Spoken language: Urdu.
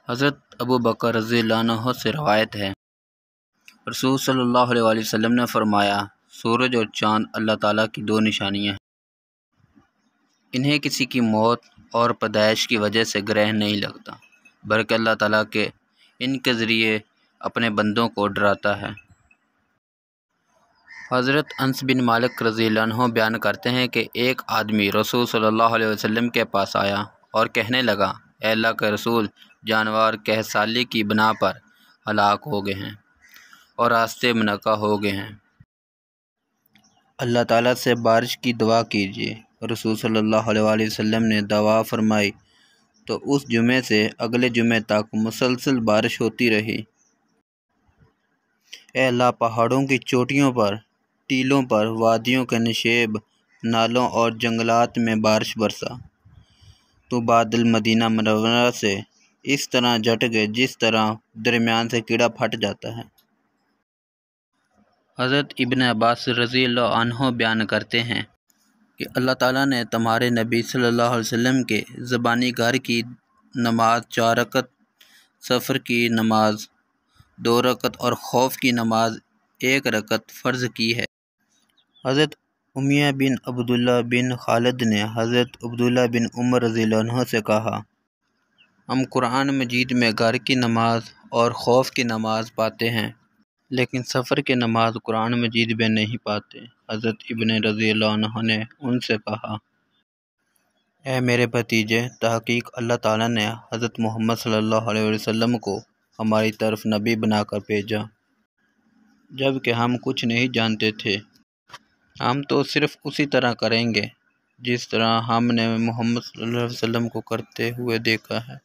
حضرت ابو بکر رضی اللہ عنہ سے روایت ہے، رسول صلی اللہ علیہ وآلہ وسلم نے فرمایا، سورج اور چاند اللہ تعالیٰ کی دو نشانیاں ہیں، انہیں کسی کی موت اور پیدائش کی وجہ سے گرہ نہیں لگتا، بلکہ اللہ تعالیٰ کے ان کے ذریعے اپنے بندوں کو ڈراتا ہے۔ حضرت انس بن مالک رضی اللہ عنہ بیان کرتے ہیں کہ ایک آدمی رسول صلی اللہ علیہ وسلم کے پاس آیا اور کہنے لگا، اے اللہ کے رسول، جانور کہسالی کی بنا پر ہلاک ہو گئے ہیں اور راستے منقطع ہو گئے ہیں، اللہ تعالیٰ سے بارش کی دعا کیجیے۔ رسول صلی اللہ علیہ وآلہ وسلم نے دعا فرمائی تو اس جمعے سے اگلے جمعے تک مسلسل بارش ہوتی رہی۔ اے اللہ، پہاڑوں کی چوٹیوں پر، ٹیلوں پر، وادیوں کے نشیب، نالوں اور جنگلات میں بارش برسا تو بادل مدینہ منورہ سے اس طرح جھٹ گئے جس طرح درمیان سے کیڑا پھٹ جاتا ہے۔ حضرت ابن عباس رضی اللہ عنہ بیان کرتے ہیں کہ اللہ تعالیٰ نے تمہارے نبی صلی اللہ علیہ وسلم کے زبانی گھر کی نماز 4 رکعت، سفر کی نماز 2 رکعت اور خوف کی نماز 1 رکعت فرض کی ہے۔ حضرت امیہ بن عبداللہ بن خالد نے حضرت عبداللہ بن عمر رضی اللہ عنہ سے کہا، ہم قرآن مجید میں گھر کی نماز اور خوف کی نماز پاتے ہیں، لیکن سفر کی نماز قرآن مجید میں نہیں پاتے۔ حضرت ابن رضی اللہ عنہ نے ان سے کہا، اے میرے بھتیجے، تحقیق اللہ تعالیٰ نے حضرت محمد صلی اللہ علیہ وسلم کو ہماری طرف نبی بنا کر بھیجا، جبکہ ہم کچھ نہیں جانتے تھے۔ ہم تو صرف اسی طرح کریں گے جس طرح ہم نے محمد صلی اللہ علیہ وسلم کو کرتے ہوئے دیکھا ہے۔